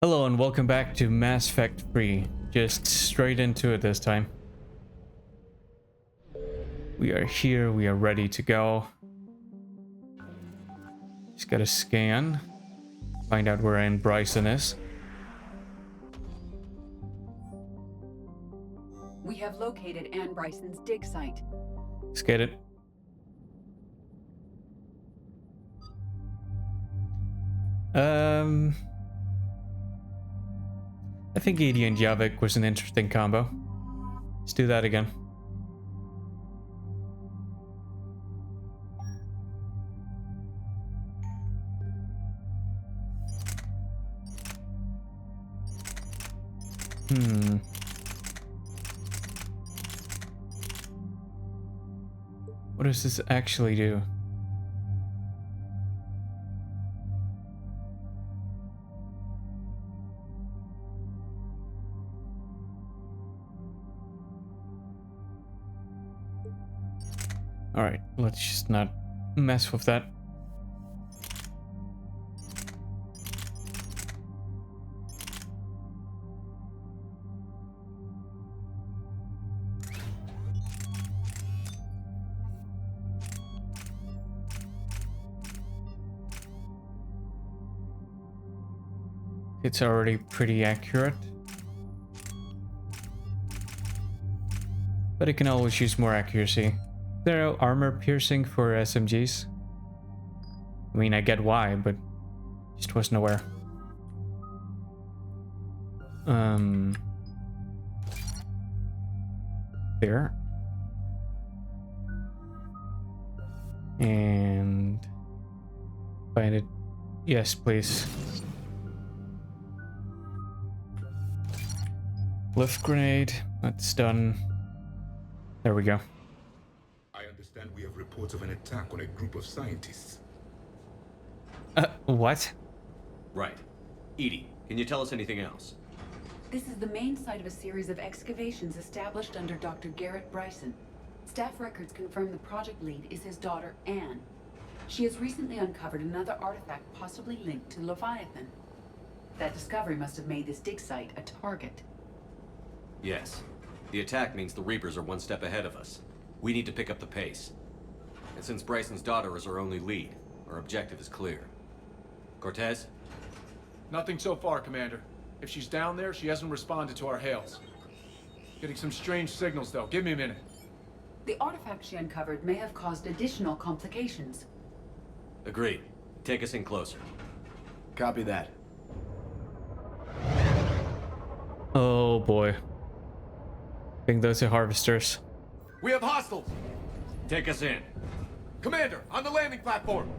Hello and welcome back to Mass Effect 3. Just straight into it this time. We are here, we are ready to go. Just gotta scan. Find out where Anne Bryson is. We have located Anne Bryson's dig site. Let's get it. I think EDI and Javik was an interesting combo. Let's do that again. What does this actually do? Alright, let's just not mess with that. It's already pretty accurate. But it can always use more accuracy. There are armor piercing for SMGs. I mean, I get why, but just wasn't aware. There. And find it. Yes, please. Lift grenade. That's done. There we go. We have reports of an attack on a group of scientists. What? Right. EDI, can you tell us anything else? This is the main site of a series of excavations established under Dr. Garrett Bryson. Staff records confirm the project lead is his daughter, Anne. She has recently uncovered another artifact possibly linked to Leviathan. That discovery must have made this dig site a target. Yes. The attack means the Reapers are one step ahead of us. We need to pick up the pace. And since Bryson's daughter is our only lead, our objective is clear. Cortez? Nothing so far, Commander. If she's down there, she hasn't responded to our hails. Getting some strange signals, though. Give me a minute. The artifact she uncovered may have caused additional complications. Agreed. Take us in closer. Copy that. Oh boy. I think those are harvesters. We have hostiles! Take us in. Commander, on the landing platform!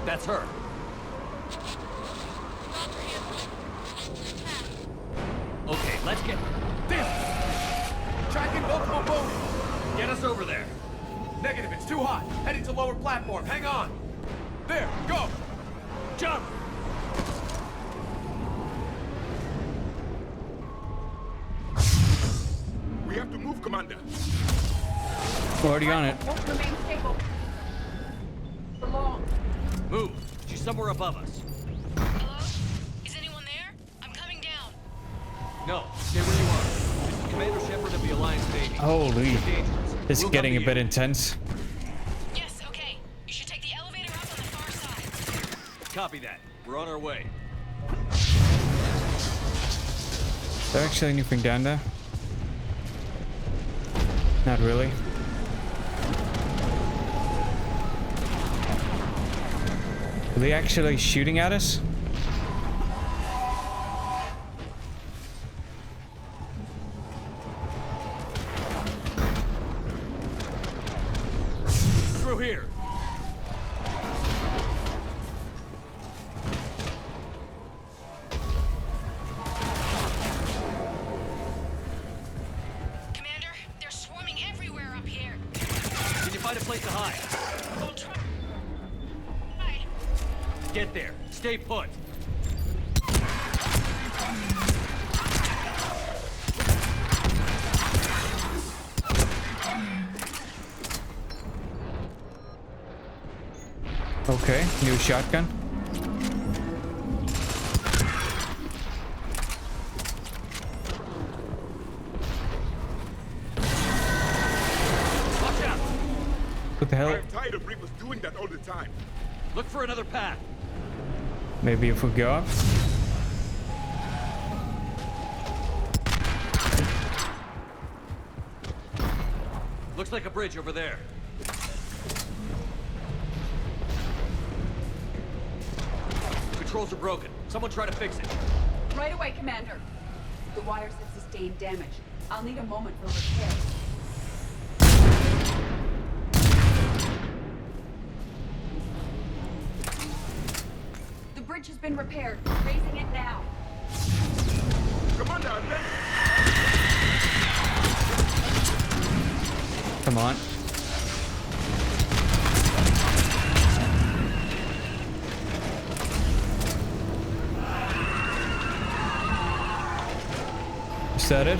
That's her. Okay, let's get... Damn! Tracking multiple boats! Get us over there. Negative, it's too hot. Heading to lower platform. Hang on. There, go! Jump! We have to move, Commander. Already on it. Won't remain stable. For long. Move. She's somewhere above us. Hello? Is anyone there? I'm coming down. No, stay where you are. This is Commander Shepard of the Alliance Navy. Holy. It's dangerous. It's We'll getting a come to bit you. intense. Yes, okay. You should take the elevator up on the far side. Copy that. We're on our way. Is there actually anything down there? Not really. Are they actually shooting at us? Through here. Commander, they're swarming everywhere up here. Can you find a place to hide? I'll try. Get there. Stay put. Okay, new shotgun. Watch out! What the hell? I'm tired of Reapers doing that all the time. Look for another path. Maybe if we go up. Looks like a bridge over there. Controls are broken. Someone try to fix it. Right away, Commander. The wires have sustained damage. I'll need a moment for repair. The bridge has been repaired. Raising it now. Commander, advance! Come on. Is that it?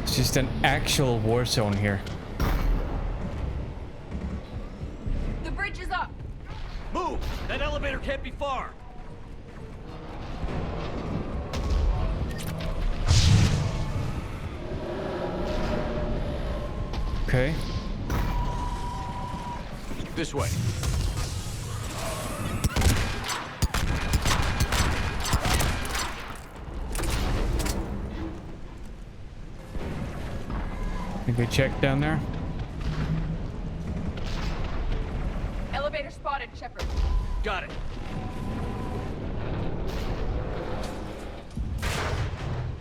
It's just an actual war zone here. The bridge is up. Move! That elevator can't be far. Okay. This way. Think we check down there? Elevator spotted, Shepard. Got it.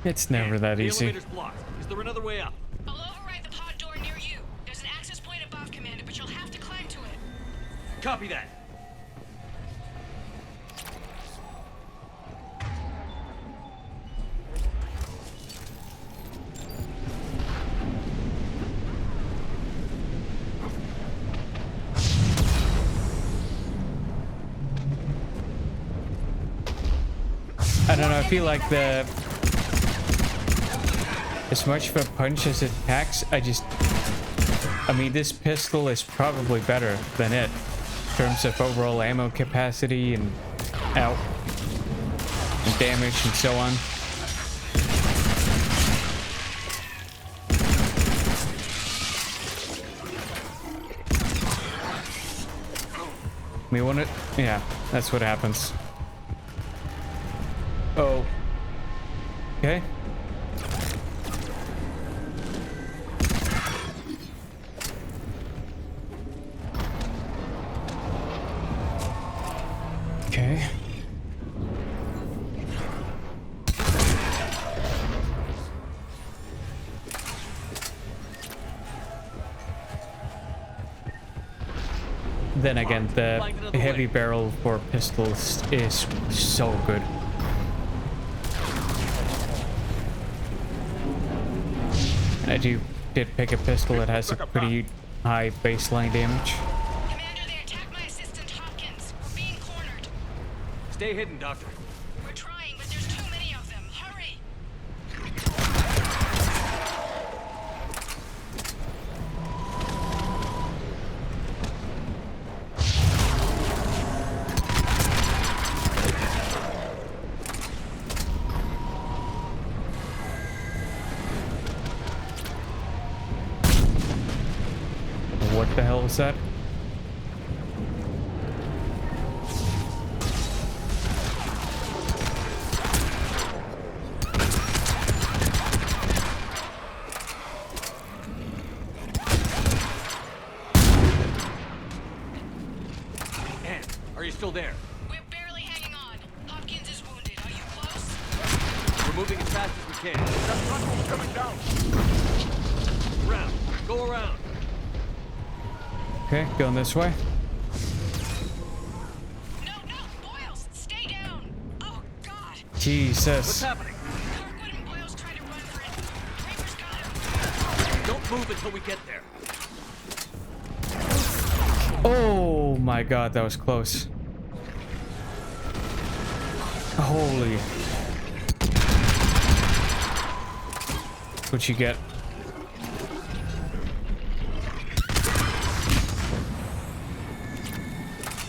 It's never that The easy. elevator's blocked. Is there another way up? I'll override the pod door near you. There's an access point above, Commander, but you'll have to climb to it. Copy that. I don't know, I feel like as much of a punch as it packs, I mean, this pistol is probably better than it in terms of overall ammo capacity and out and damage and so on. We want it? Yeah, that's what happens. Oh. Okay. Okay. Then again, the heavy barrel for pistols is so good. I did pick a pistol that has a pretty high baseline damage. Commander, they attacked my assistant Hopkins. We're being cornered. Stay hidden, Doctor. We're trying, but there's too many of them. Hurry! What the hell is that? Ann, are you still there? We're barely hanging on. Hopkins is wounded. Are you close? We're moving as fast as we can. That platform's coming down! Around. Go around. Okay, going this way. No, Boyles, stay down. Oh, God. What's Jesus. happening? Kirkwood and Boyles tried to run for it. Reaper's got him. Don't move until we get there. Oh my god, that was close. Holy. What you get?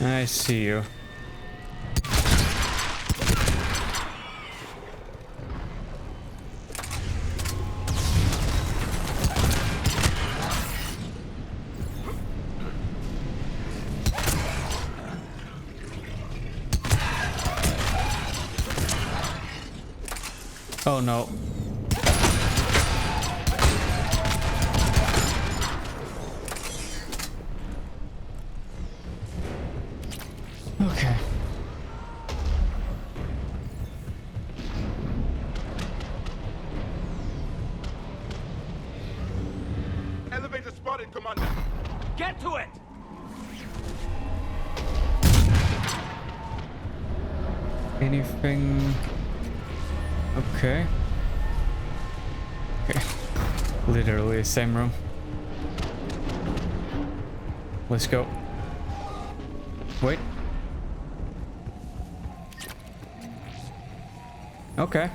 I see you. Oh no. Okay. Elevator spotted, Commander. Get to it! Anything? Okay. Okay. Literally the same room. Let's go. Wait. Okay.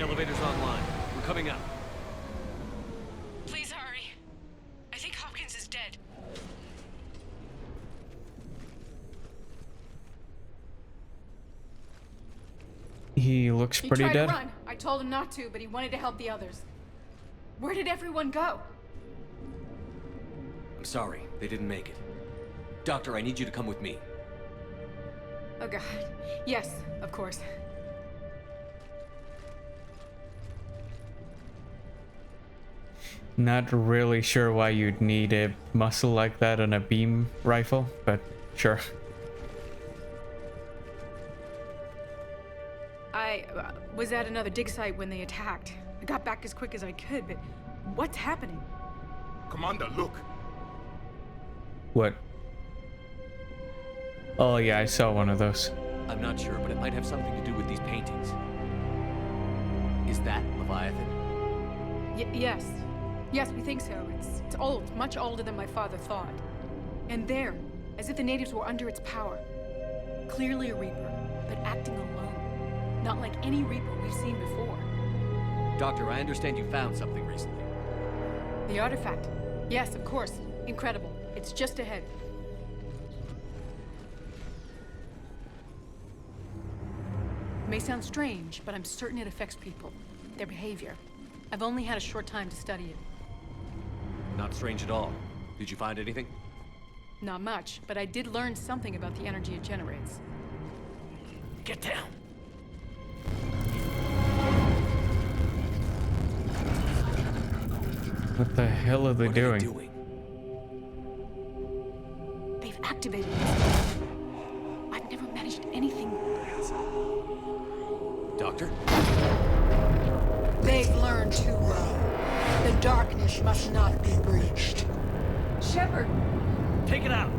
Elevator's online. We're coming up. Please hurry. I think Hopkins is dead. He looks He pretty tried dead. to run. I told him not to, but he wanted to help the others. Where did everyone go? I'm sorry, they didn't make it. Doctor, I need you to come with me. Oh god. Yes, of course. Not really sure why you'd need a muscle like that on a beam rifle, but sure. I was at another dig site when they attacked. I got back as quick as I could, but what's happening? Commander, look. What? Oh yeah, I saw one of those. I'm not sure, but it might have something to do with these paintings. Is that Leviathan? Yes. Yes, we think so. It's old, much older than my father thought. And there, as if the natives were under its power. Clearly a Reaper, but acting alone. Not like any Reaper we've seen before. Doctor, I understand you found something recently. The artifact. Yes, of course. Incredible. It's just ahead. It may sound strange, but I'm certain it affects people. Their behavior. I've only had a short time to study it. Not strange at all. Did you find anything? Not much, but I did learn something about the energy it generates. Get down! What the hell are they What doing? are they doing? They've activated it. I've never managed anything. Doctor? They've learned too well. The darkness must not be breached. Shepard! Take it out!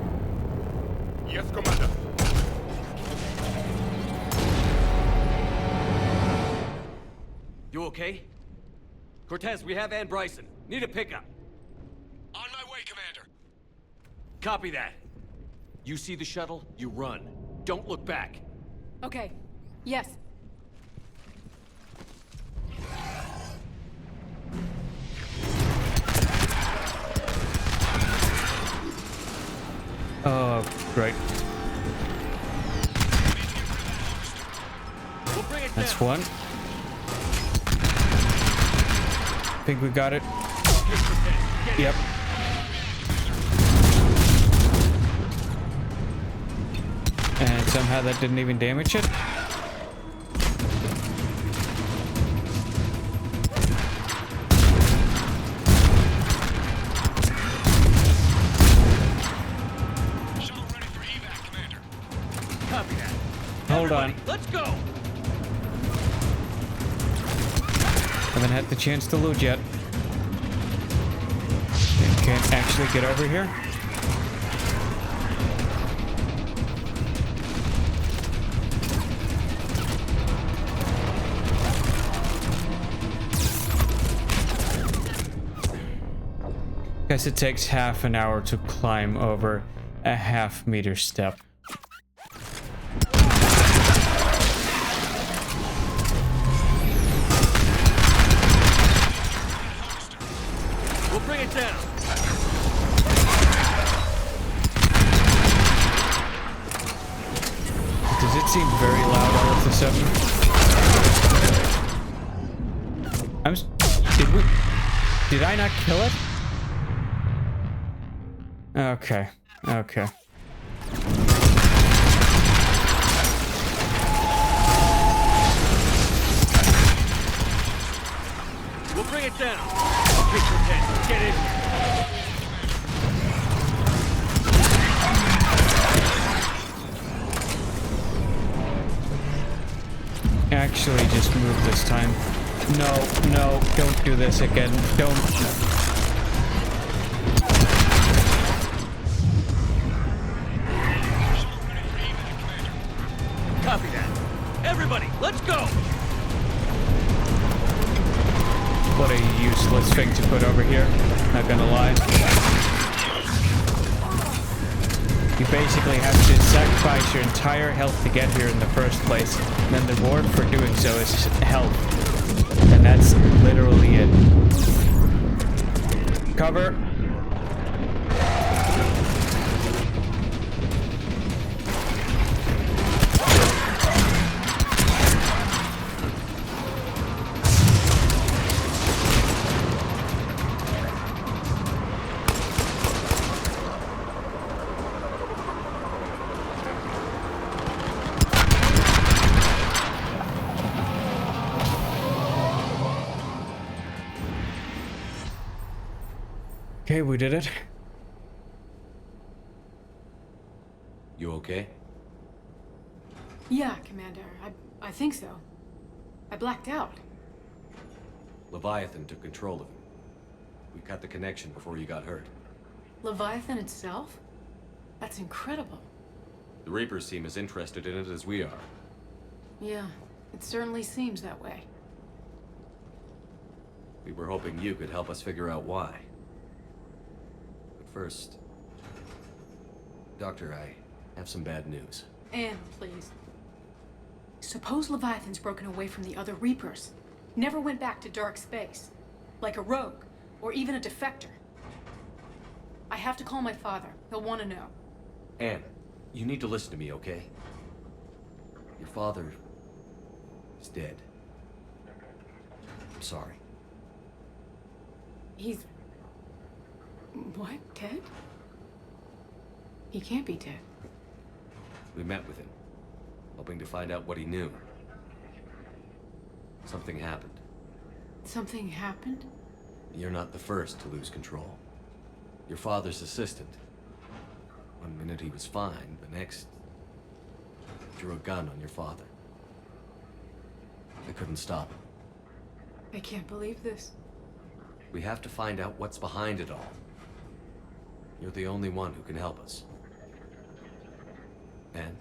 Yes, Commander. You okay? Cortez, we have Ann Bryson. Need a pickup. On my way, Commander. Copy that. You see the shuttle, you run. Don't look back. Okay. Yes. Oh, great. We'll bring it That's down. one. Think we got it. Yep. And somehow that didn't even damage it. Shuttle ready for evac, Commander. Copy that. Hold on. Let's go! Haven't had the chance to loot yet. Can't actually get over here. Guess it takes half an hour to climb over a half-meter step. bring it down. Does it seem very loud all of a sudden? Did I not kill it? Okay. Okay. We'll bring it down. Okay, Cortez, get in here. Actually, just move this time. No, no, don't do this again. Don't. Copy that. Everybody, let's go! What a useless thing to put over here. Not gonna lie. You basically have to sacrifice your entire health to get here in the first place. And then the reward for doing so is health. And that's literally it. Cover. Okay, we did it. You okay? Yeah, Commander. I think so. I blacked out. Leviathan took control of him. We cut the connection before you got hurt. Leviathan itself? That's incredible. The Reapers seem as interested in it as we are. Yeah, it certainly seems that way. We were hoping you could help us figure out why. But first... Doctor, I have some bad news. Anne, please. Suppose Leviathan's broken away from the other Reapers. Never went back to dark space. Like a rogue, or even a defector. I have to call my father. He'll want to know. Anne, you need to listen to me, okay? Your father is dead. I'm sorry. He's... What? Dead? He can't be dead. We met with him, hoping to find out what he knew. Something happened. Something happened? You're not the first to lose control. Your father's assistant. One minute he was fine, the next... drew a gun on your father. They couldn't stop him. I can't believe this. We have to find out what's behind it all. You're the only one who can help us. And?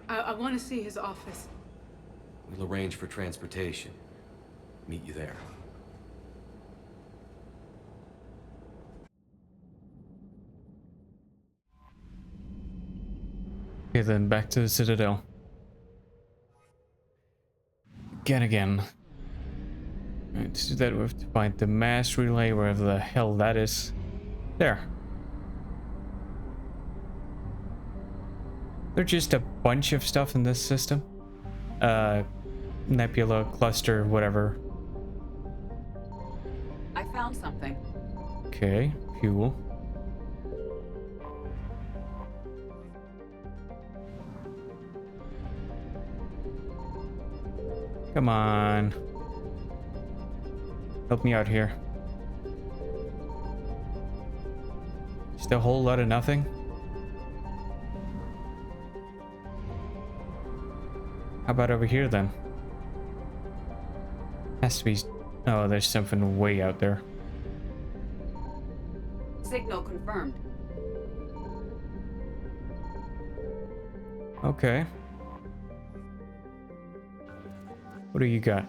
I want to see his office. We'll arrange for transportation. Meet you there. Okay, then back to the Citadel. Again. Alright, to do that we have to find the mass relay, wherever the hell that is. There. There's just a bunch of stuff in this system. Nebula, cluster, whatever. I found something. Okay, fuel. Come on. Help me out here. Just a whole lot of nothing. How about over here then? Has to be... Oh, there's something way out there. Signal confirmed. Okay. What do you got?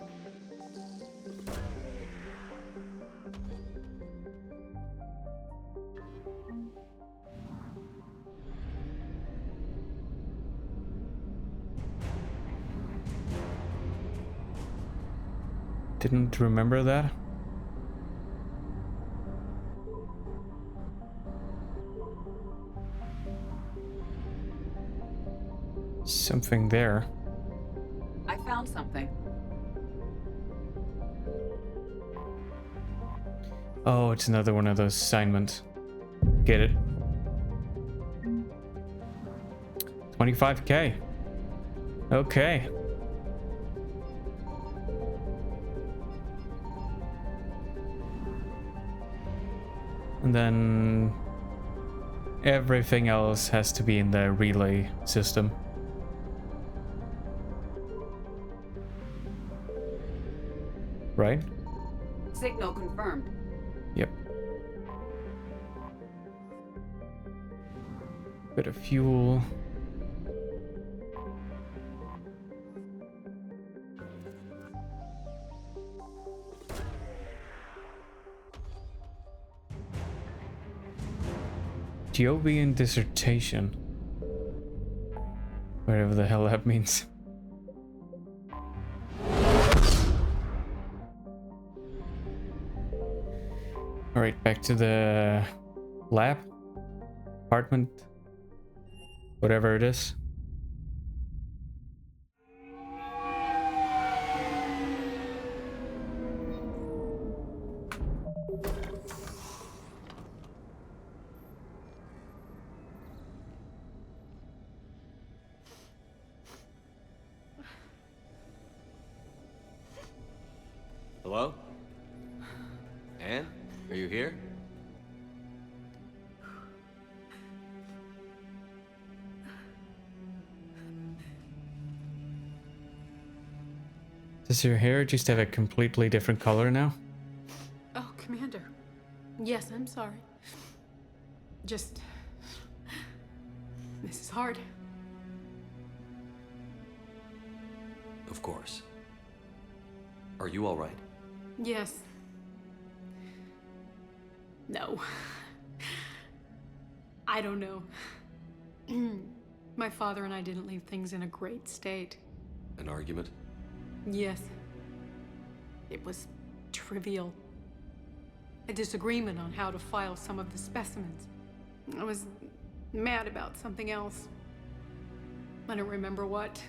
Didn't remember that. Something there. I found something. Oh, it's another one of those assignments. Get it. 25k. Okay. And then everything else has to be in the relay system. Right? Signal confirmed. Yep. Bit of fuel. Jovian dissertation. Whatever the hell that means. Alright, back to the lab, apartment, whatever it is. Hello? Anne? Are you here? Does your hair just have a completely different color now? Oh, Commander. Yes, I'm sorry. Just... This is hard. Of course. Are you all right? Yes. No. I don't know. My father and I didn't leave things in a great state. An argument? Yes. It was trivial. A disagreement on how to file some of the specimens. I was mad about something else. I don't remember what.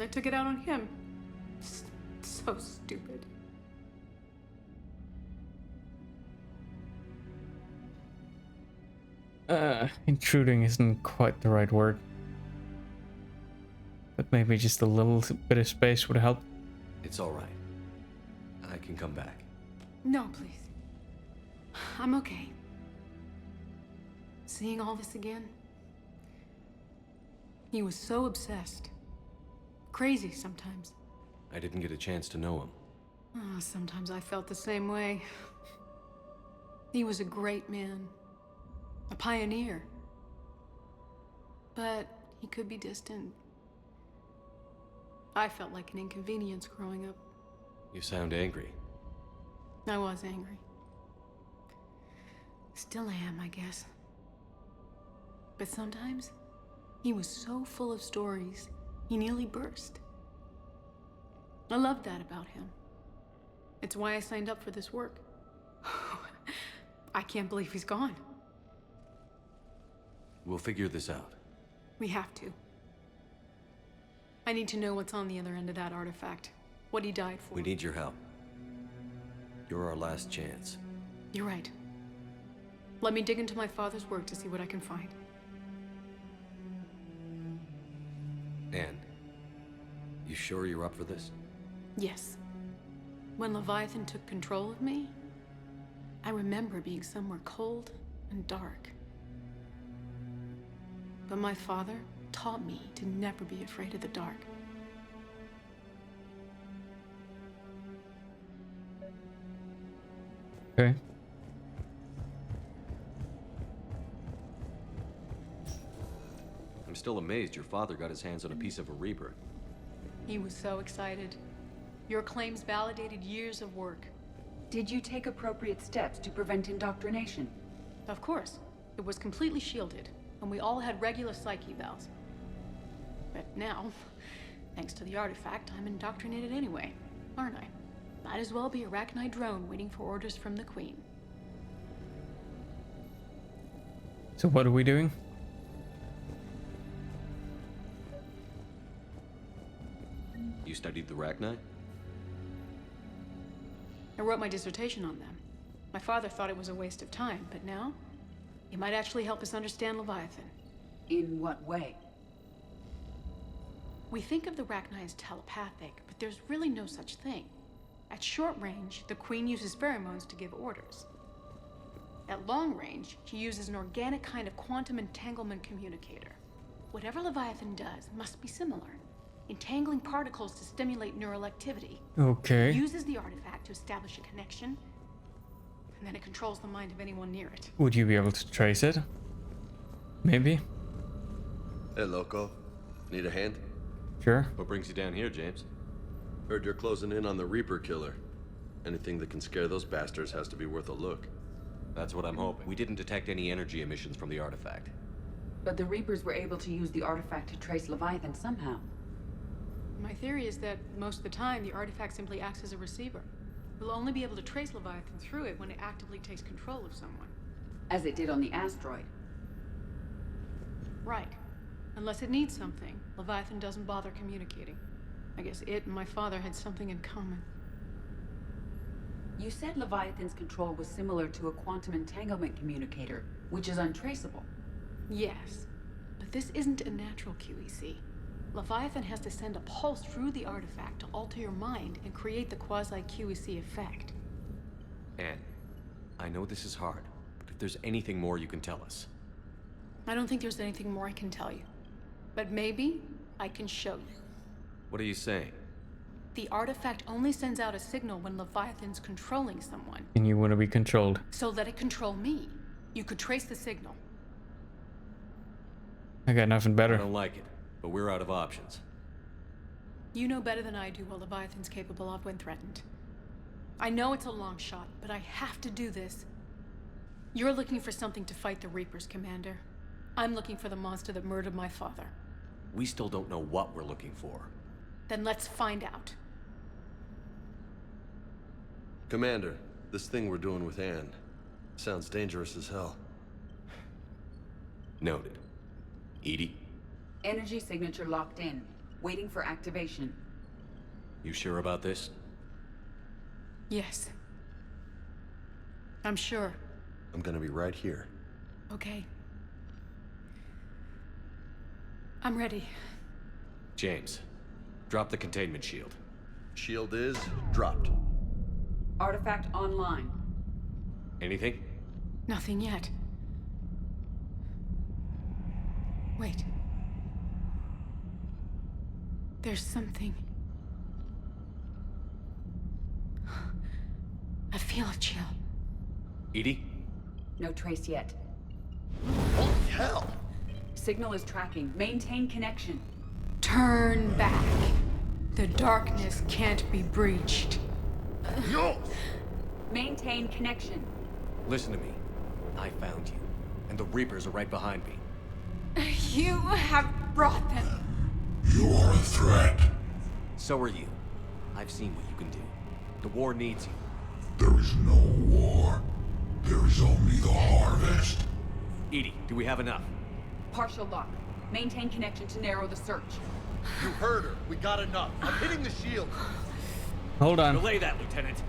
I took it out on him. So stupid. Intruding isn't quite the right word. But maybe just a little bit of space would help. It's all right. I can come back. No, please. I'm okay. Seeing all this again? He was so obsessed. Crazy sometimes. I didn't get a chance to know him. Oh, sometimes I felt the same way. He was a great man. A pioneer. But he could be distant. I felt like an inconvenience growing up. You sound angry. I was angry. Still am, I guess. But sometimes, he was so full of stories, he nearly burst. I loved that about him. It's why I signed up for this work. I can't believe he's gone. We'll figure this out. We have to. I need to know what's on the other end of that artifact. What he died for. We need your help. You're our last chance. You're right. Let me dig into my father's work to see what I can find. Anne, you sure you're up for this? Yes. When Leviathan took control of me, I remember being somewhere cold and dark. But my father taught me to never be afraid of the dark. Okay. I'm still amazed your father got his hands on a piece of a Reaper. He was so excited. Your claims validated years of work. Did you take appropriate steps to prevent indoctrination? Of course. It was completely shielded, and we all had regular psych evals. But now, thanks to the artifact, I'm indoctrinated anyway, aren't I? Might as well be a Arachnite drone waiting for orders from the Queen. So what are we doing? The Rachni? I wrote my dissertation on them. My father thought it was a waste of time, but now, it might actually help us understand Leviathan. In what way? We think of the Rachni as telepathic, but there's really no such thing. At short range, the Queen uses pheromones to give orders. At long range, she uses an organic kind of quantum entanglement communicator. Whatever Leviathan does must be similar. Entangling particles to stimulate neural activity. Okay. It uses the artifact to establish a connection, and then it controls the mind of anyone near it. Would you be able to trace it? Maybe? Hey, Loco. Need a hand? Sure. What brings you down here, James? Heard you're closing in on the Reaper killer. Anything that can scare those bastards has to be worth a look. That's what I'm hoping. We didn't detect any energy emissions from the artifact. But the Reapers were able to use the artifact to trace Leviathan somehow. My theory is that most of the time, the artifact simply acts as a receiver. We'll only be able to trace Leviathan through it when it actively takes control of someone. As it did on the asteroid. Right. Unless it needs something, Leviathan doesn't bother communicating. I guess it and my father had something in common. You said Leviathan's control was similar to a quantum entanglement communicator, which is untraceable. Yes, but this isn't a natural QEC. Leviathan has to send a pulse through the artifact to alter your mind and create the quasi-QEC effect. Anne, I know this is hard, but if there's anything more you can tell us. I don't think there's anything more I can tell you. But maybe I can show you. What are you saying? The artifact only sends out a signal when Leviathan's controlling someone. And you want to be controlled. So let it control me. You could trace the signal. I got nothing I better. don't like it, but we're out of options. You know better than I do what Leviathan's capable of when threatened. I know it's a long shot, but I have to do this. You're looking for something to fight the Reapers, Commander. I'm looking for the monster that murdered my father. We still don't know what we're looking for. Then let's find out. Commander, this thing we're doing with Anne sounds dangerous as hell. Noted. EDI, Energy signature locked in, waiting for activation. you sure about this? Yes. I'm sure. I'm gonna be right here. Okay. I'm ready. James, drop the containment shield. Shield is dropped. Artifact online. Anything? Nothing yet. Wait. There's something. I feel a chill. EDI? No trace yet. Holy hell! Signal is tracking. Maintain connection. Turn back. The darkness can't be breached. No! Maintain connection. Listen to me. I found you, and the Reapers are right behind me. You have brought them. You are a threat. So are you. I've seen what you can do. The war needs you. There is no war. There is only the harvest. EDI, do we have enough? Partial lock. Maintain connection to narrow the search. You heard her. We got enough. I'm hitting the shield. Hold on. Relay that, Lieutenant.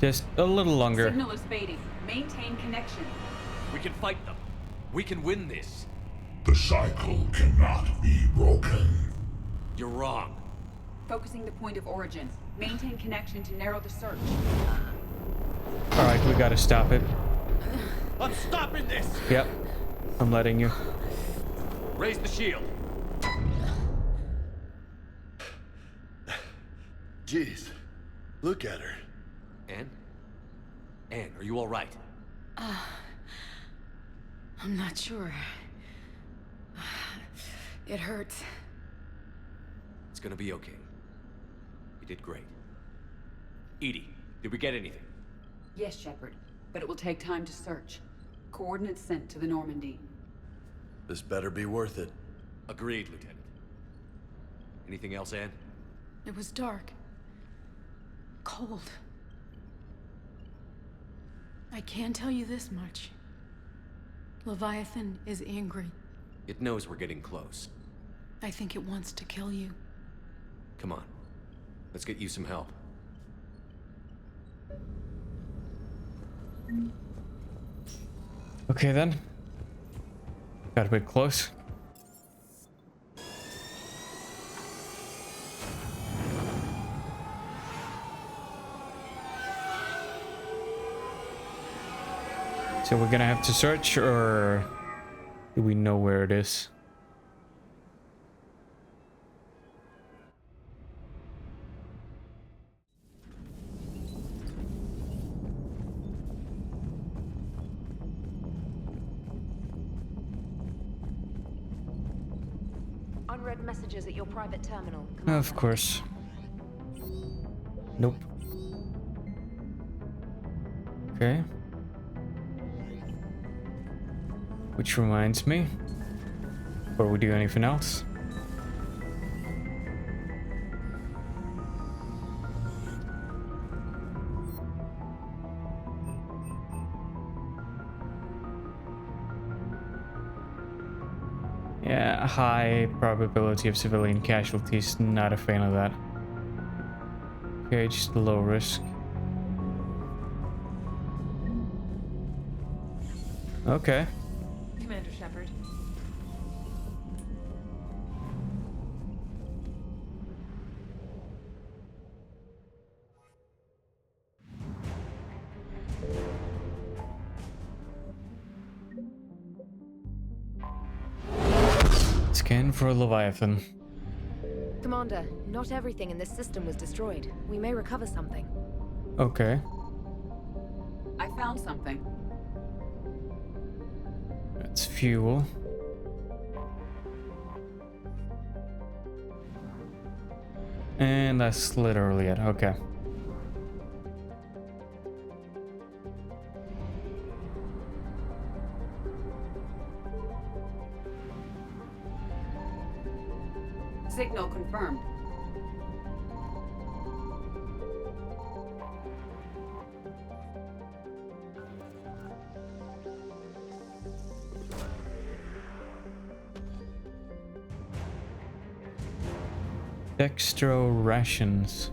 Just a little longer. Signal is fading. Maintain connection. We can fight them. We can win this. The cycle cannot be broken. You're wrong. Focusing the point of origin. Maintain connection to narrow the search. Alright, we gotta stop it. I'm stopping this! Yep. I'm letting you. Raise the shield. Jeez. Look at her. Anne? Anne, are you all right? I'm not sure. It hurts. It's gonna be okay. You did great. EDI, did we get anything? Yes, Shepard. But it will take time to search. Coordinates sent to the Normandy. This better be worth it. Agreed, Lieutenant. Anything else, Anne? It was dark. Cold. I can tell you this much. Leviathan is angry. It knows we're getting close. I think it wants to kill you. Come on. Let's get you some help. Okay then. Got a bit close. So we're gonna have to search, or do we know where it is? Unread messages at your private terminal. Of course. Nope. Okay. Which reminds me, before we do anything else, yeah, high probability of civilian casualties, not a fan of that. Okay, just low risk. Okay. Commander Shepard. Scan for Leviathan. Commander, not everything in this system was destroyed. We may recover something. Okay. I found something. That's fuel. And that's literally it. Okay. Signal confirmed. Dextro rations.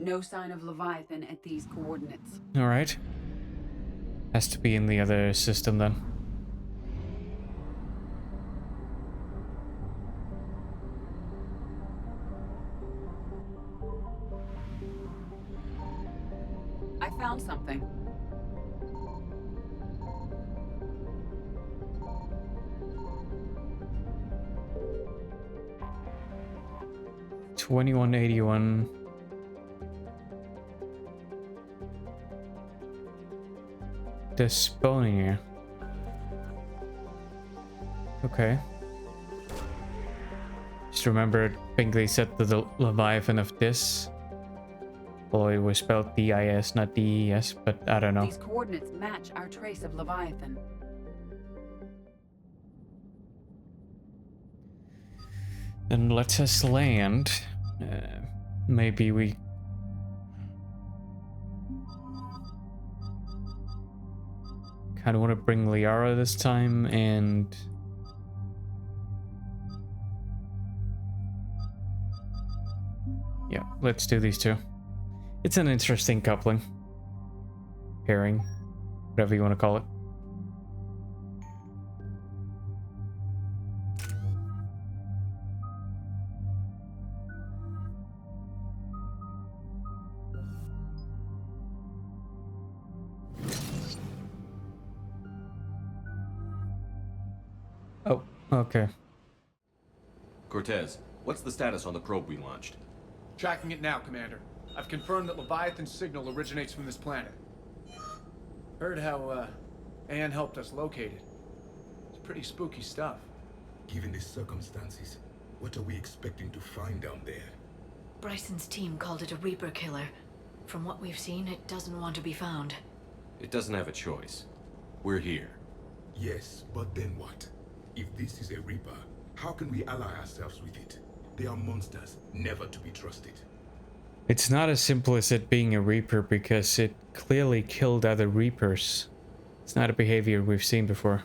No sign of Leviathan at these coordinates. All right. Has to be in the other system then. I found something. $21.81. Dysphonia. Okay. Just remember, I think they said that the Leviathan of this. Well, it was spelled D-I-S, not D-E-S, but I don't know. These coordinates match our trace of Leviathan. Then let us land. Maybe we... kind of want to bring Liara this time, and... yeah, let's do these two. It's an interesting coupling. Pairing. Whatever you want to call it. Oh, okay. Cortez, what's the status on the probe we launched? Tracking it now, Commander. I've confirmed that Leviathan's signal originates from this planet. Heard how, Anne helped us locate it. It's pretty spooky stuff. Given the circumstances, what are we expecting to find down there? Bryson's team called it a Reaper killer. From what we've seen, it doesn't want to be found. It doesn't have a choice. We're here. Yes, but then what? If this is a Reaper, how can we ally ourselves with it? They are monsters, never to be trusted. It's not as simple as it being a Reaper because it clearly killed other Reapers. It's not a behavior we've seen before.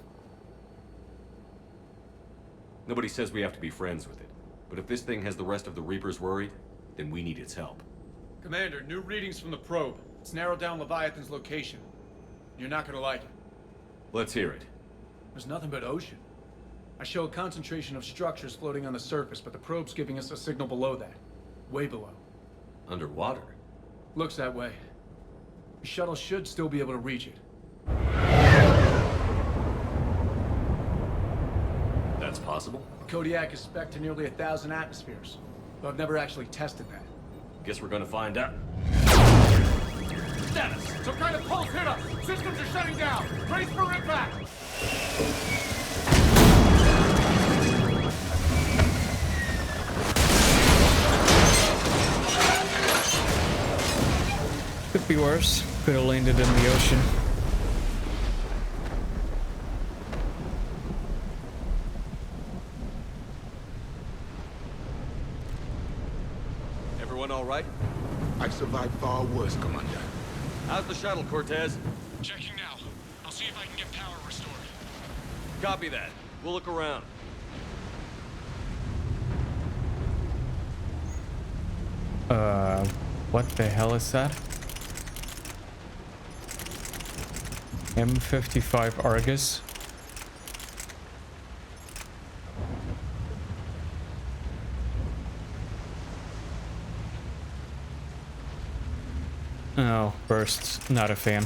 Nobody says we have to be friends with it. But if this thing has the rest of the Reapers worried, then we need its help. Commander, new readings from the probe. It's narrowed down Leviathan's location. You're not gonna like it. Let's hear it. There's nothing but ocean. I show a concentration of structures floating on the surface, but the probe's giving us a signal below that. Way below. Underwater? Looks that way. The shuttle should still be able to reach it. That's possible? Kodiak is spec'd to nearly 1,000 atmospheres, but I've never actually tested that. Guess we're gonna find out. Status! Some kind of pulse hit us! Systems are shutting down! Brace for impact! Could be worse. Could have landed in the ocean. Everyone all right? I've survived far worse, Commander. How's the shuttle, Cortez? Checking now. I'll see if I can get power restored. Copy that. We'll look around. What the hell is that? M55 Argus. Oh, bursts. Not a fan.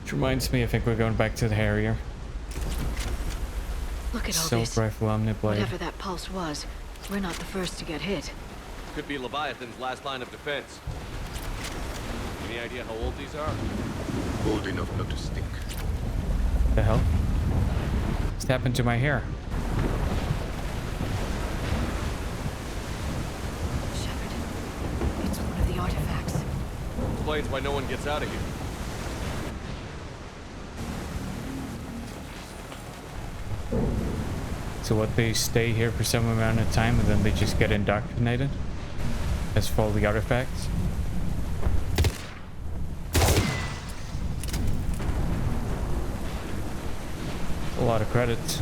Which reminds me, I think we're going back to the Harrier. Look at all Assault this. rifle omniblade. Whatever that pulse was, we're not the first to get hit. Could be Leviathan's last line of defense. Any idea how old these are? Old enough not to stink. The hell? What's happened to my hair? Shepard, it's one of the artifacts. Explains why no one gets out of here. So what, they stay here for some amount of time and then they just get indoctrinated? As for all the artifacts? A lot of credits.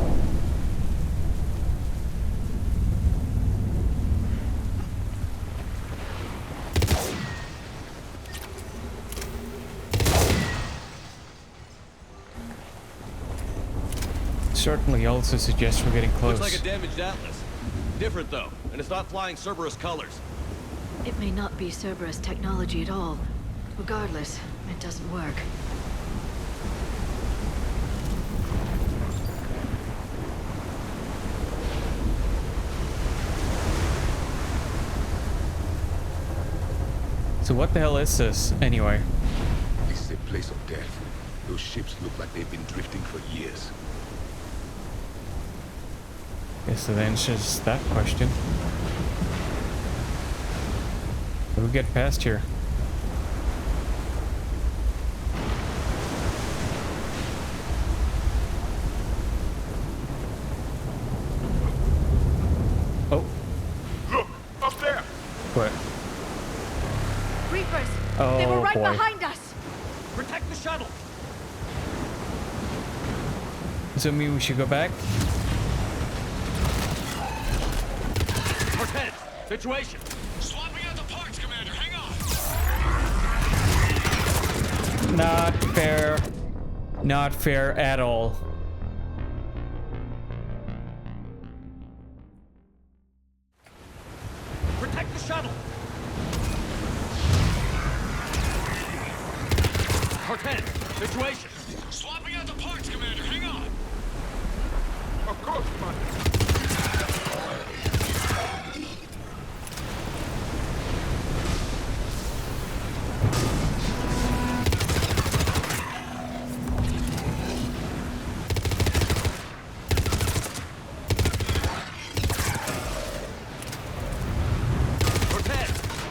Certainly also suggests we're getting close. Looks like a damaged Atlas. Different though, and it's not flying Cerberus colors. It may not be Cerberus technology at all. Regardless, it doesn't work. So what the hell is this, anyway? This is a place of death. Those ships look like they've been drifting for years. Guess that answers that question. How do we get past here? Oh. Look! Up there! What? Reapers! Oh, they were right boy. behind us! Protect the shuttle! Does that mean we should go back? Cortez! Situation! Swapping out the parts, Commander. Hang on. Not fair. Not fair at all. Protect the shuttle! Cortez! Situation! Swapping out the parts, Commander. Hang on. Of course, Commander.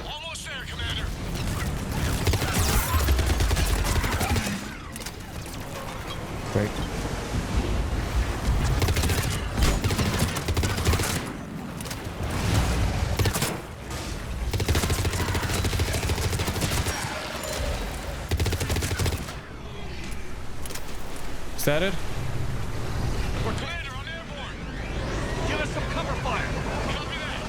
Almost there, Commander. Great. that it? We're Commander on airborne. Give us some cover fire. Copy that.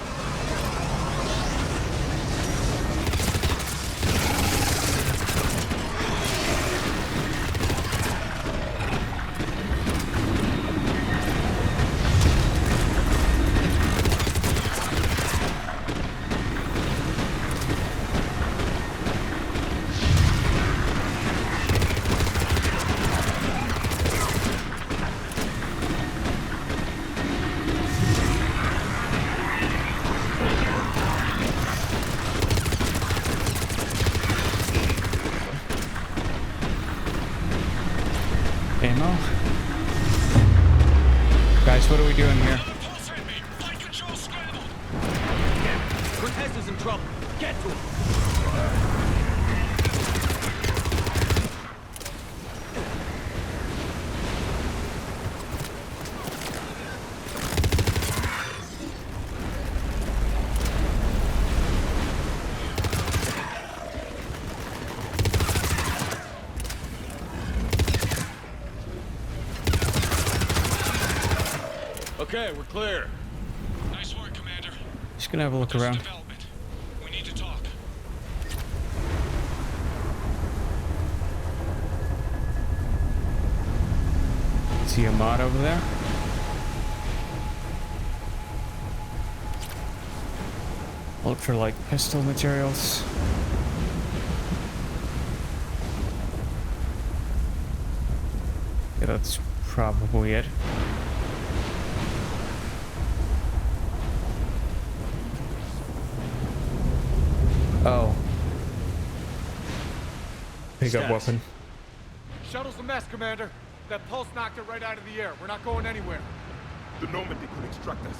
Ammo? Guys, what are we doing here? Cortez is in trouble. Get to him. Okay, we're clear. Nice work, Commander. Just gonna have a look There's around. development. We need to talk. See a mod over there? Look for like pistol materials. Yeah, that's probably it. Oh. Pickup Status. weapon. Shuttle's a mess, Commander. That pulse knocked it right out of the air. We're not going anywhere. The Normandy could extract us.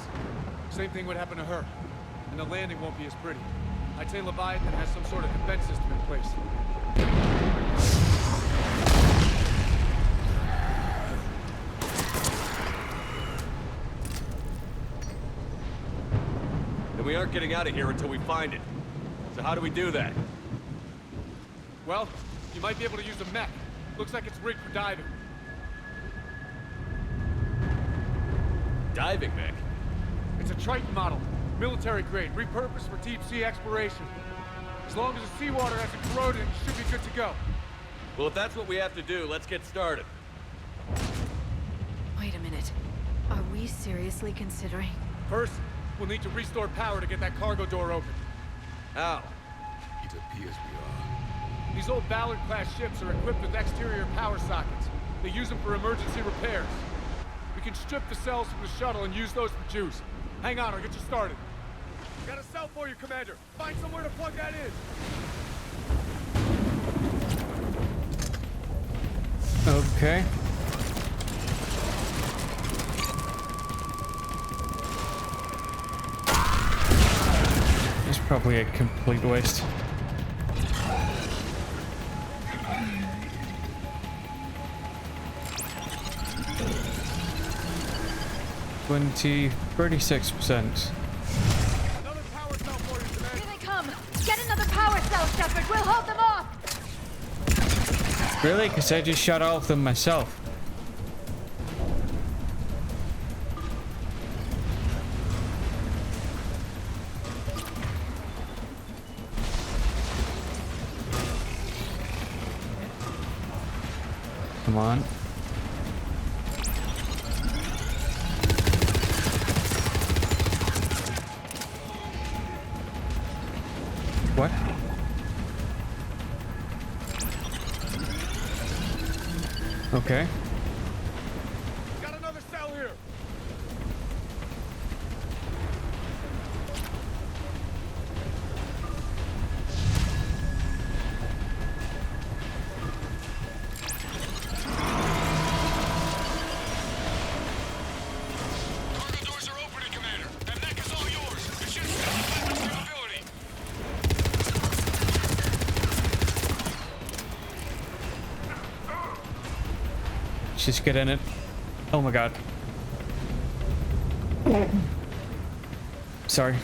Same thing would happen to her. And the landing won't be as pretty. I'd say Leviathan has some sort of defense system in place. And we aren't getting out of here until we find it. So how do we do that? Well, you might be able to use a mech. Looks like it's rigged for diving. Diving mech? It's a Triton model. Military grade, repurposed for deep sea exploration. As long as the seawater hasn't corroded, it should be good to go. Well, if that's what we have to do, let's get started. Wait a minute. Are we seriously considering? First, we'll need to restore power to get that cargo door open. How? It appears we are. These old Ballard-class ships are equipped with exterior power sockets. They use them for emergency repairs. We can strip the cells from the shuttle and use those for juice. Hang on, I'll get you started. Got a cell for you, Commander. Find somewhere to plug that in. Okay. It's probably a complete waste. $36%. Another power cell for you, Commander. Here they come! Get another power cell, Shepard! We'll hold them off! Really? Because I just shot all of them myself. Come on. What? Okay. Got another cell here. Cargo doors are opening, Commander. That mech is all yours. The ship's got weapons capability. Just get in it. Oh my god. Sorry.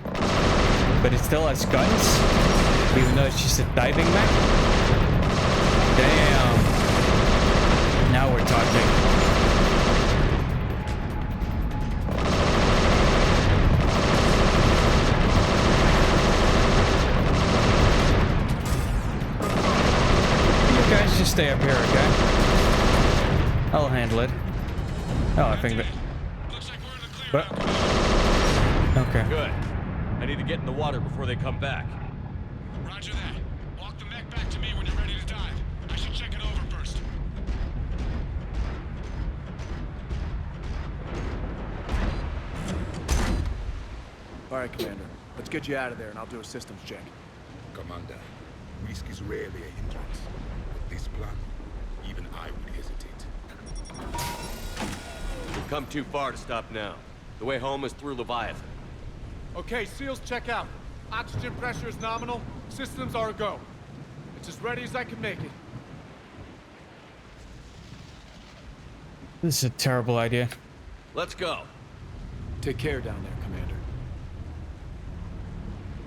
But it still has guns? Even though it's just a diving mech? Damn. taught me. You guys just stay up here, okay? I'll handle it. Oh, I think that... What? Okay. Good. I need to get in the water before they come back. Roger that. Walk the mech back to me when you're ready to dive. I should check it over first. All right, Commander. Let's get you out of there, and I'll do a systems check. Commander, risk is rarely a hindrance. With this plan, even I would hesitate. We've come too far to stop now. The way home is through Leviathan. Okay, SEALs check out. Oxygen pressure is nominal. Systems are a go. It's as ready as I can make it. This is a terrible idea. Let's go. Take care down there, Commander.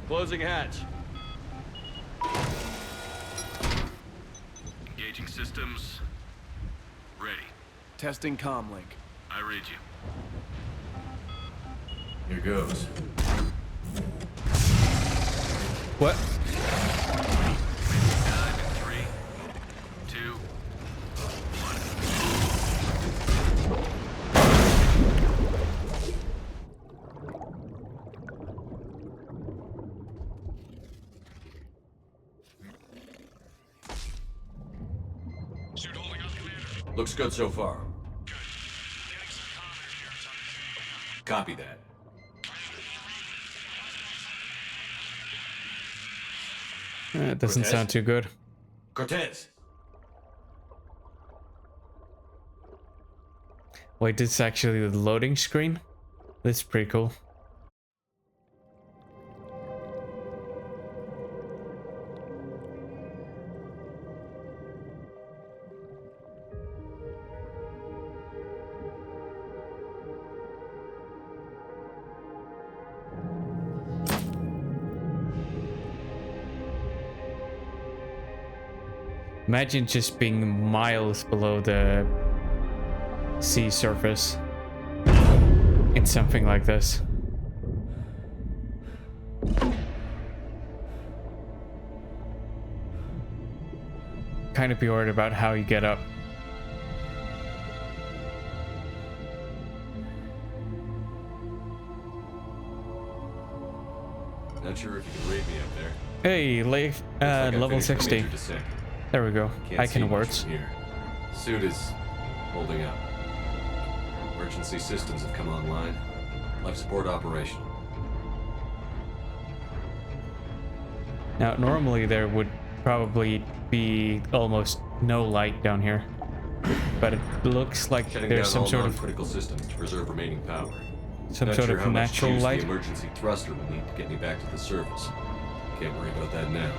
Closing hatch. Engaging systems. Ready. Testing comm link. I read you. Here goes. What? Dive in 3, 2, 1. Suit holding up, Commander. Looks good so far. Good. Getting some comm interference on the feed. Copy that. It doesn't Cortez? sound too good. Cortez! Wait, this is actually the loading screen? This is pretty cool. Imagine just being miles below the sea surface in something like this. Kind of be worried about how you get up. Not sure if you can read me up there. Hey, level 60. There we go. I can words. Here. Suit is holding up. Emergency systems have come online. Life support operational. Now, normally there would probably be almost no light down here, but it looks like Shutting there's down some all sort of non-critical systems to preserve remaining power. some Not sort sure of how much natural juice light. The emergency thruster will need to get me back to the surface. Can't worry about that now.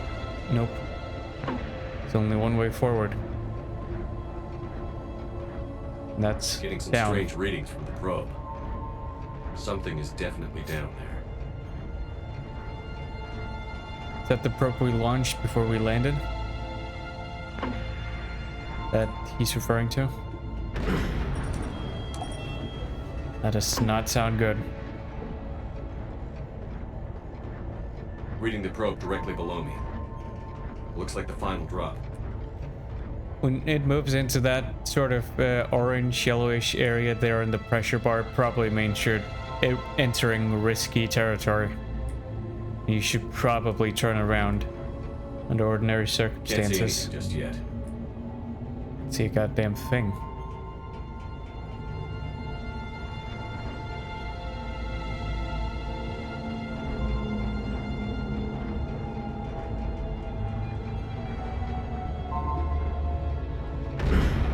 Nope. There's only one way forward. And that's Getting some down. strange readings from the probe. Something is definitely down there. Is that the probe we launched before we landed? That he's referring to? That does not sound good. Reading the probe directly below me. Looks like the final drop. When it moves into that sort of orange yellowish area there in the pressure bar, probably means you're entering risky territory. You should probably turn around under ordinary Can't see anything circumstances. just yet. See a goddamn thing.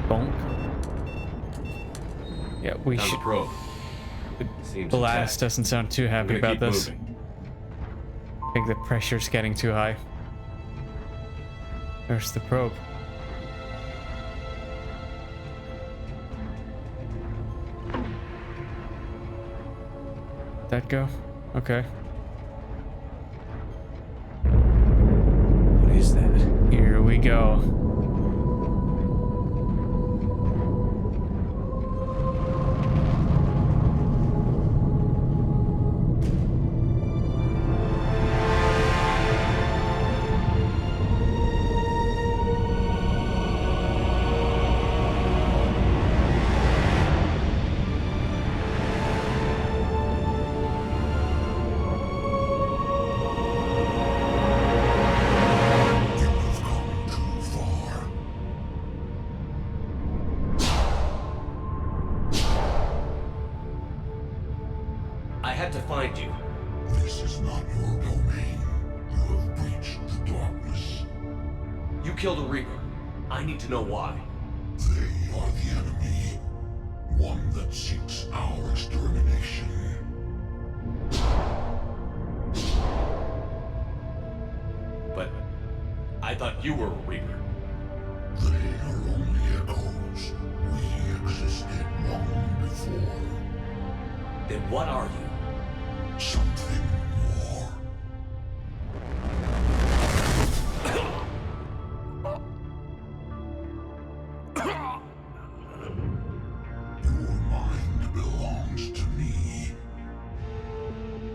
Bonk. Yeah, we Down should. the probe. Seems Blast intact. doesn't sound too We're happy gonna about keep this. moving. I think the pressure's getting too high. There's the probe. That go? Okay. What is that? Here we go. had to find you. This is not your domain. You have breached the darkness. You killed a Reaper. I need to know why. They are the enemy. One that seeks our extermination. But I thought you were a Reaper. They are only echoes. We existed long before. Then what are you? Something more. Your mind belongs to me.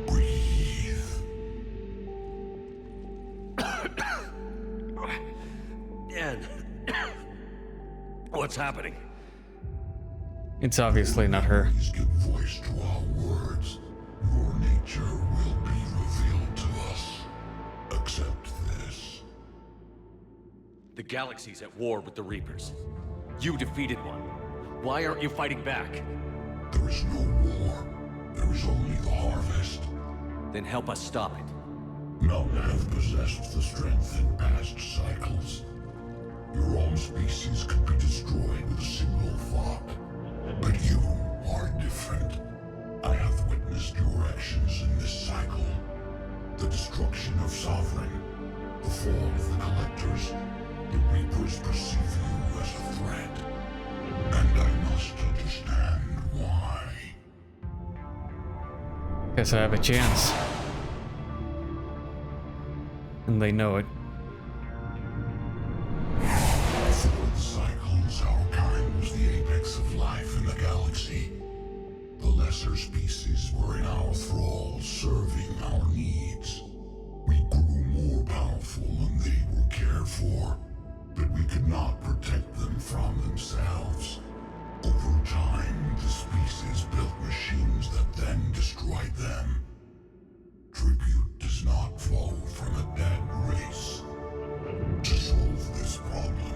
Breathe. Dan. What's happening? It's obviously not her. Please give voice to our words. Your nature will be revealed to us. Accept this. The galaxy's at war with the Reapers. You defeated one. Why aren't you fighting back? There is no war. There is only the harvest. Then help us stop it. None have possessed the strength in past cycles. Your own species could be destroyed with a single thought. But you are different. I have witnessed your actions in this cycle. The destruction of Sovereign, the fall of the Collectors. The Reapers perceive you as a threat. And I must understand why. Guess I have a chance. And they know it. Through the cycles, our kind was the apex of life in the galaxy. The lesser species were in our thrall, serving our needs. We grew more powerful and they were cared for, but we could not protect them from themselves. Over time, the species built machines that then destroyed them. Tribute does not flow from a dead race. To solve this problem,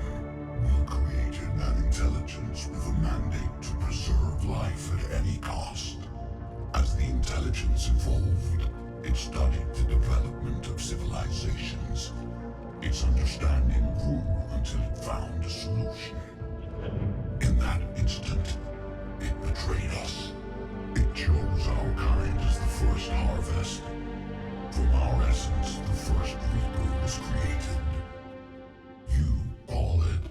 we created an intelligence with a mandate to preserve life at any cost. As the intelligence evolved, it studied the development of civilizations. Its understanding grew until it found a solution. In that instant, it betrayed us. It chose our kind as the first harvest. From our essence, the first Reaper was created. You call it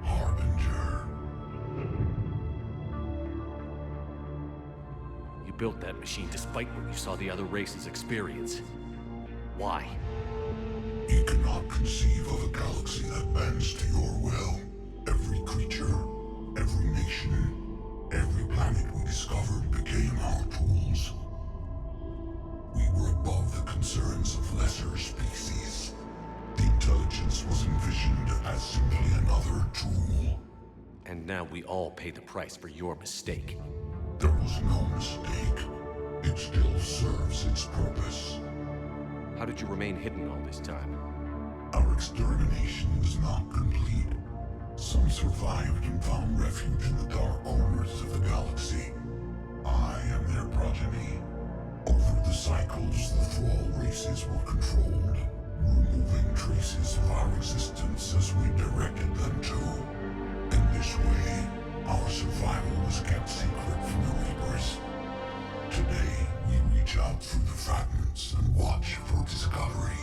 Harbinger. You built that machine despite what you saw the other races experience. Why? You cannot conceive of a galaxy that bends to your will. Every creature, every nation, every planet we discovered became our tools. We were above the concerns of lesser species. The intelligence was envisioned as simply another tool. And now we all pay the price for your mistake. There was no mistake. It still serves its purpose. How did you remain hidden all this time? Our extermination was not complete. Some survived and found refuge in the dark corners of the galaxy. I am their progeny. Over the cycles, the thrall races were controlled, removing traces of our existence as we directed them to. In this way, our survival was kept secret from the Reapers. Today, we reach out through the fragments and watch for discovery.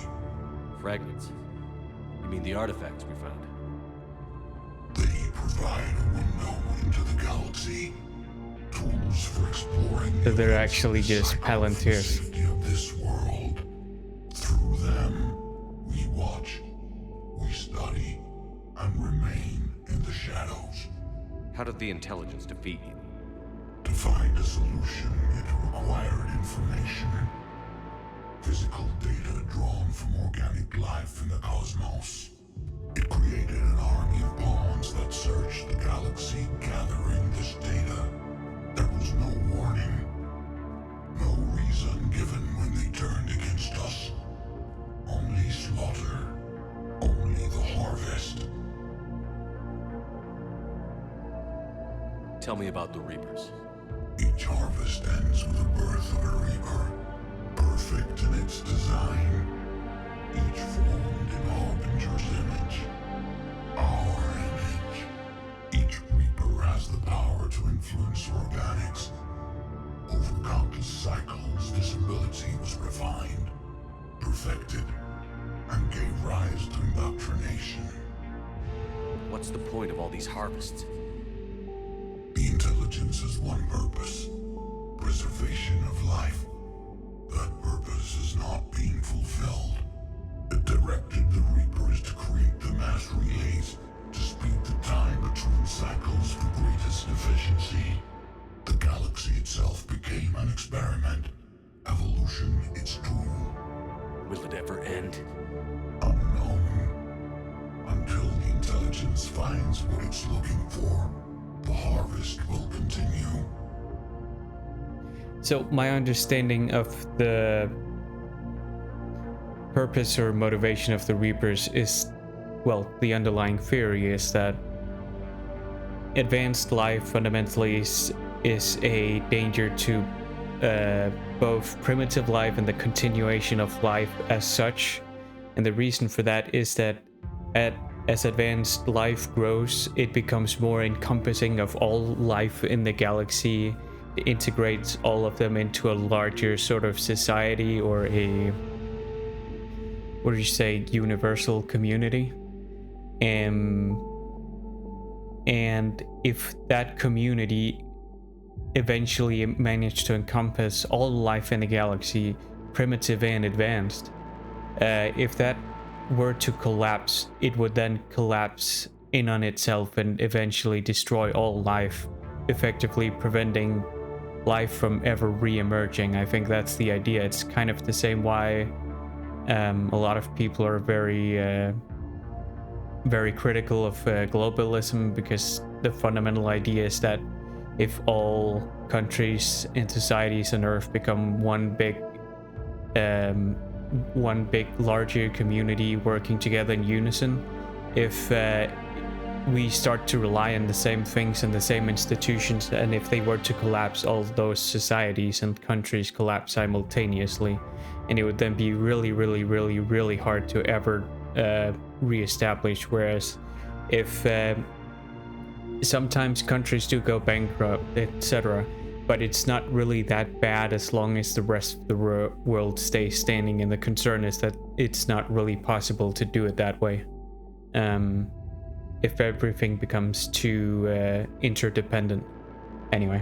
Fragments? You mean the artifacts we found? They provide a window into the galaxy. Tools for exploring. So they're actually just Palantirs. Of this world. Through them, we watch, we study, and remain in the shadows. How did the intelligence defeat you? To find a solution, it required information. Physical data drawn from organic life in the cosmos. It created an army of pawns that searched the galaxy, gathering this data. There was no warning. No reason given when they turned against us. Only slaughter. Only the harvest. Tell me about the Reapers. Each harvest ends with the birth of a perfect in its design, each formed in Harbinger's image, our image. Each Reaper has the power to influence organics. Over countless cycles, this ability was refined, perfected, and gave rise to indoctrination. What's the point of all these harvests? The intelligence has one purpose: preservation of life. That purpose is not being fulfilled. It directed the Reapers to create the mass relays to speed the time between cycles for greatest efficiency. The galaxy itself became an experiment. Evolution its tool. Will it ever end? Unknown. Until the intelligence finds what it's looking for, the harvest will continue. So my understanding of the purpose or motivation of the Reapers is, well, the underlying theory is that advanced life fundamentally is a danger to both primitive life and the continuation of life as such. And the reason for that is that as advanced life grows, it becomes more encompassing of all life in the galaxy. It integrates all of them into a larger sort of society, or a, what do you say, universal community. And if that community eventually managed to encompass all life in the galaxy, primitive and advanced, if that were to collapse, it would then collapse in on itself and eventually destroy all life, effectively preventing life from ever re-emerging. I think that's the idea. It's kind of the same why a lot of people are very critical of globalism, because the fundamental idea is that if all countries and societies on Earth become one big larger community working together in unison, if we start to rely on the same things and the same institutions, and if they were to collapse, all those societies and countries collapse simultaneously, and it would then be really hard to ever re-establish. Whereas if sometimes countries do go bankrupt, etc., but it's not really that bad as long as the rest of the world stays standing, and the concern is that it's not really possible to do it that way. If everything becomes too interdependent. Anyway,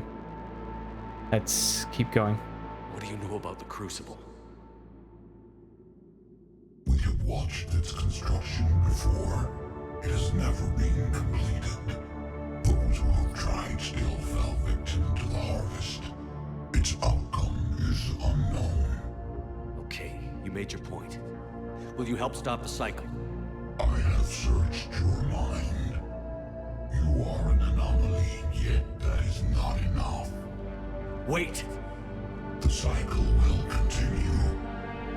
let's keep going. What do you know about the Crucible? We have watched its construction before. It has never been completed. Those who have tried still fell victim to the harvest. Its outcome is unknown. Okay, you made your point. Will you help stop the cycle? I have searched your mind. You are an anomaly, yet that is not enough. Wait! The cycle will continue.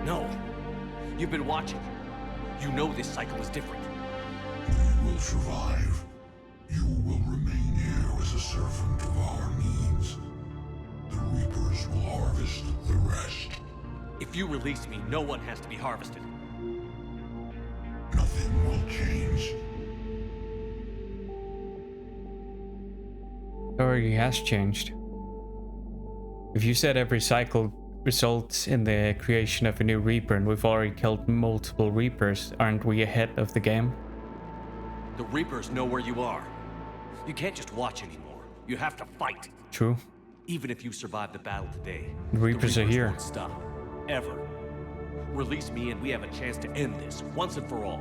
No! You've been watching. You know this cycle is different. We will survive. You will remain here as a servant of our needs. The Reapers will harvest the rest. If you release me, no one has to be harvested. Nothing will change. Already has changed. If you said every cycle results in the creation of a new Reaper, and we've already killed multiple Reapers, aren't we ahead of the game? The Reapers know where you are. You can't just watch anymore. You have to fight. True. Even if you survive the battle today, the Reapers are here. Won't stop. Ever. Release me and we have a chance to end this, once and for all.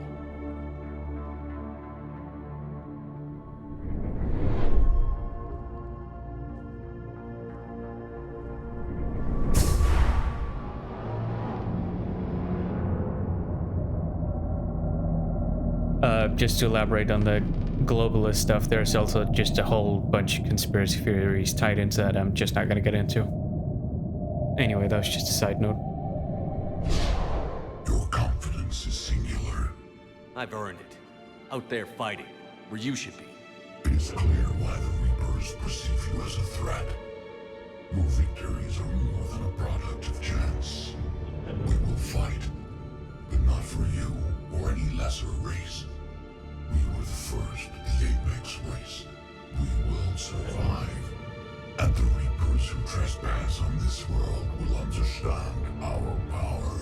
Just to elaborate on the globalist stuff, there's also just a whole bunch of conspiracy theories tied into that I'm just not going to get into. Anyway, that was just a side note. Your confidence is singular. I've earned it. Out there fighting, where you should be. It is clear why the Reapers perceive you as a threat. Your victories are more than a product of chance. fight, but not for you or any lesser race. We were the first, the Apex race. We will survive. And the Reapers who trespass on this world will understand our power.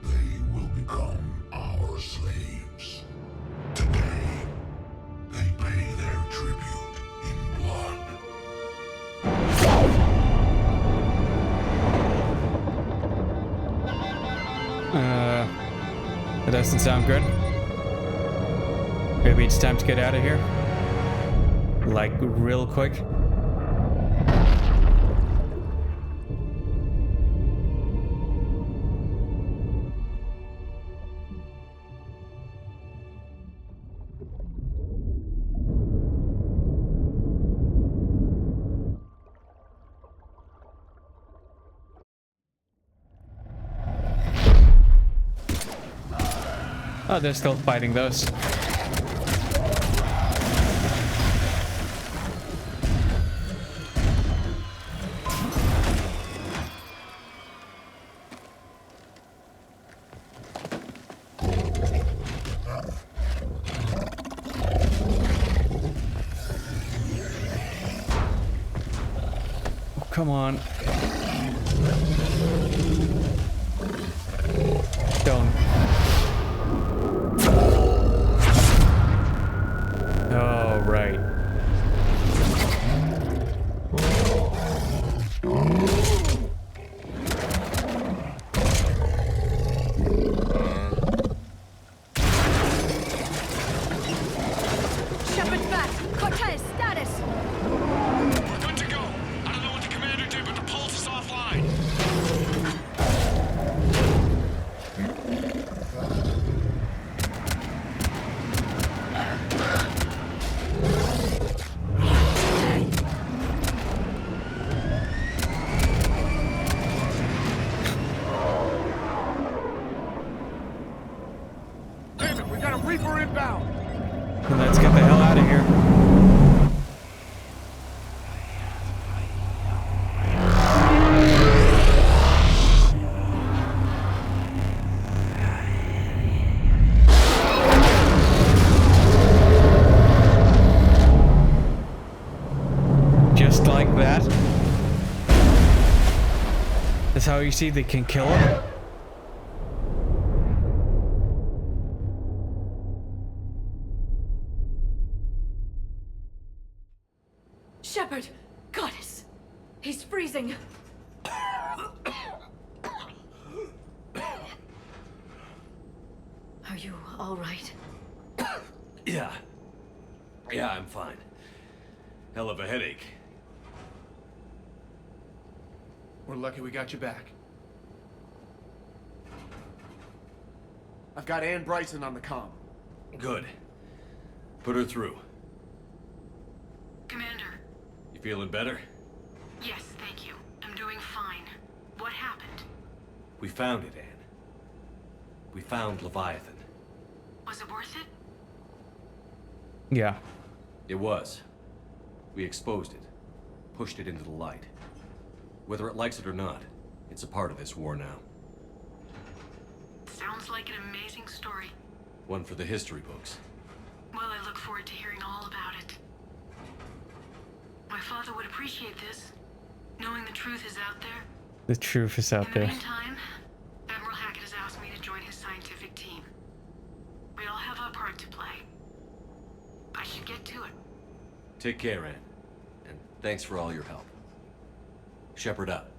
They will become our slaves. Today, they pay their tribute in blood. That doesn't sound good. Maybe it's time to get out of here. Like, real quick. Oh, they're still fighting those. Come on. Don't. Oh, right. Shepard's back. Cortez, status. We're good to go. I don't know what the commander did, but the pulse is offline. Damn it, we got a Reaper inbound. Let's get the hell out of here. Just like that. That's how you see they can kill him. Shepard! Goddess! He's freezing! Are you alright? Yeah. Yeah, I'm fine. Hell of a headache. We're lucky we got you back. I've got Ann Bryson on the comm. Good. Put her through. Commander. You feeling better? Yes, thank you. I'm doing fine. What happened? We found it, Anne. We found Leviathan. Was it worth it? Yeah. It was. We exposed it. Pushed it into the light. Whether it likes it or not, it's a part of this war now. Sounds like an amazing story. One for the history books. Well, I look forward to hearing all about it. My father would appreciate this, knowing the truth is out there. The truth is out there. In the meantime, Admiral Hackett has asked me to join his scientific team. We all have our part to play. I should get to it. Take care, Anne. And thanks for all your help. Shepard up.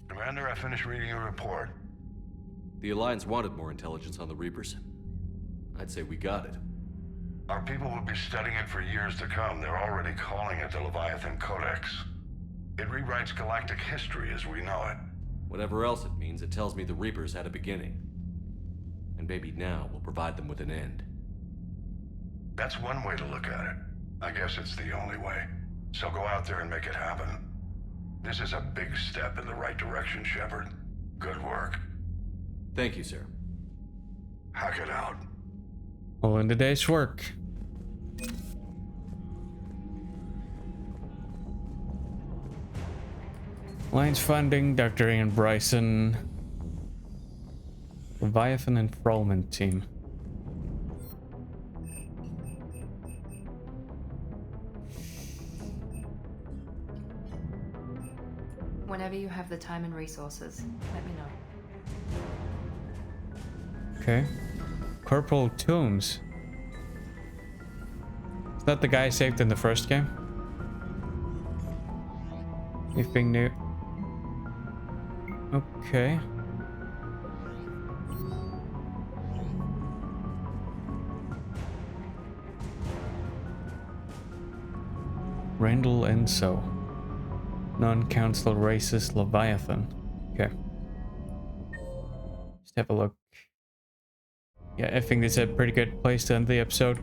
Commander, I finished reading your report. The Alliance wanted more intelligence on the Reapers. I'd say we got it. Our people will be studying it for years to come. They're already calling it the Leviathan Codex. It rewrites galactic history as we know it. Whatever else it means, it tells me the Reapers had a beginning. And maybe now we'll provide them with an end. That's one way to look at it. I guess it's the only way. So go out there and make it happen. This is a big step in the right direction, Shepard. Good work. Thank you, sir. Hack it out. All in the day's work. Alliance funding, Dr. Ian Bryson. Leviathan Enrollment Team. Whenever you have the time and resources, let me know. Okay. Corporal Toombs. Is that the guy saved in the first game? Anything new? Okay. Randall Enso. Non-council racist Leviathan. Okay. Just have a look. Yeah, I think this is a pretty good place to end the episode.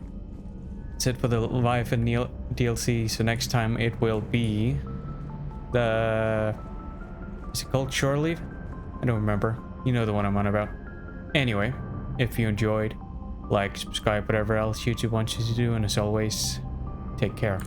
That's it for the Leviathan DLC, so next time it will be the... Is it called Shore Leave? I don't remember. You know the one I'm on about. Anyway, if you enjoyed, like, subscribe, whatever else YouTube wants you to do, and as always, take care.